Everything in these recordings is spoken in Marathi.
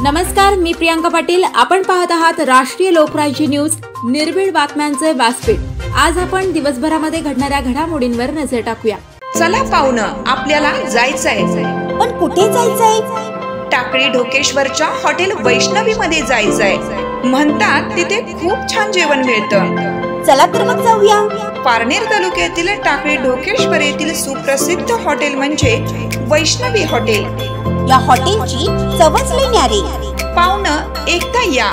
नमस्कार, मी प्रियांका पाटील। आपण पाहत आहात राष्ट्रीय लोकराज्य न्यूज, निर्भीड बातम्यांचे व्यासपीठ। आज आपण दिवसभरामध्ये घडणाऱ्या घडामोडींवर नजर टाकूया। चला पाहुणं, आपल्याला जायचंय। पण कुठे जायचंय? टाकळी ढोकेश्वरच्या हॉटेल वैष्णवी मध्ये जायचंय। म्हणतात तिथे खूप छान जेवण मिळतं। चला तर मग जाऊया। पारनेर तालुक्यातील टाकळी ढोकेश्वर येथील सुप्रसिद्ध हॉटेल म्हणजे वैष्णवी हॉटेल। या हॉटेलची चवच लई न्यारी। पाहुणं, एकदा या,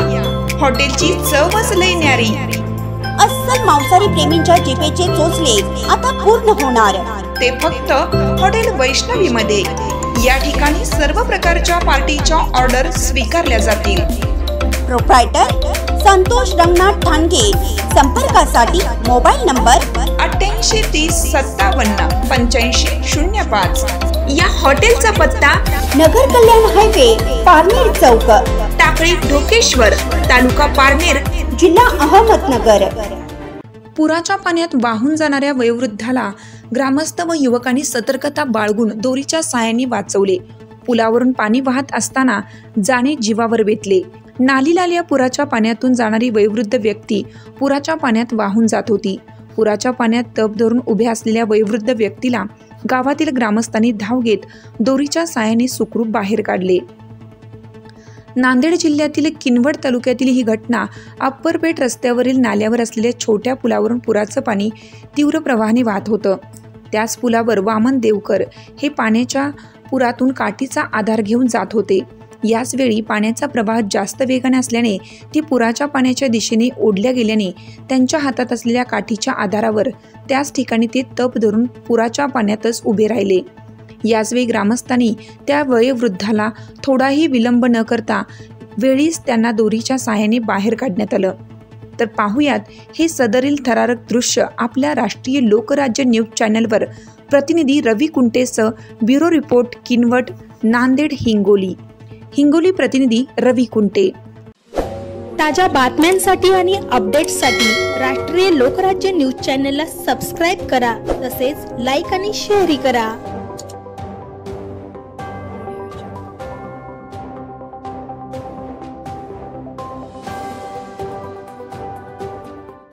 हॉटेलची चवच लई न्यारी। अस्सल मांसाहारी प्रेमींच्या जिभेचे चोचले आता पूर्ण होणार, ते फक्त हॉटेल वैष्णवी मध्ये। या ठिकाणी सर्व प्रकारच्या पार्टीच्या ऑर्डर स्वीकारल्या जातील। प्रोप्रायटर संतोष रंगनाथ ठाणगे। संपर्कासाठी मोबाईल नंबर 8830578505। या हॉटेलचा पत्ता नगर कल्याण हायवे, पारनेर चौक, टाकळी ढोकेश्वर, तालुका पारनेर, जिल्हा अहमदनगर। पुराच्या पाण्यात वाहून जाणाऱ्या वयोवृद्धाला ग्रामस्थ व युवकांनी सतर्कता बाळगून दोरीच्या साहाय्याने वाचवले। पुलावरून पाणी वाहत असताना जाणे जीवावर बेतले। नालीलाल्या पुराच्या पाण्यातून जाणारी वयोवृद्ध व्यक्ती पुराच्या पाण्यात वाहून जात होती। पुराच्या पाण्यात तप धरून उभ्या असलेल्या वयोवृद्ध व्यक्तीला गावातील ग्रामस्थांनी धाव घेत दोरीच्या साहाय्याने सुखरूप बाहेर काढले। नांदेड जिल्ह्यातील किनवट तालुक्यातील ही घटना अप्परपेठ रस्त्यावरील नाल्यावर असलेल्या छोट्या पुलावरून पुराचं पाणी तीव्र प्रवाहाने वाहत होतं। त्याच पुलावर वामन देवकर हे पाण्याच्या पुरातून काठीचा आधार घेऊन जात होते। याच वेळी पाण्याचा प्रवाह जास्त वेगाने असल्याने ती पुराच्या पाण्याच्या दिशेने ओढल्या गेल्याने त्यांच्या हातात असलेल्या काठीच्या आधारावर त्याच ठिकाणी ते तप धरून पुराच्या पाण्यातच उभे राहिले। याचवेळी ग्रामस्थांनी त्या वयोवृद्धाला थोडाही विलंब न करता वेळीच त्यांना दोरीच्या साहाय्याने बाहेर काढण्यात आलं। तर पाहुयात हे सदरील थरारक दृश्य आपल्या राष्ट्रीय लोकराज्य न्यूज चॅनलवर। प्रतिनिधी रवी कुंटेसह ब्युरो रिपोर्ट, किनवट, नांदेड, हिंगोली प्रतिनिधी रवी कुंटे। ताज्या बातम्यांसाठी आणि अपडेट्ससाठी राष्ट्रीय लोकराज्य न्यूज चॅनलला सबस्क्राईब करा, तसेच लाईक आणि शेअरही करा।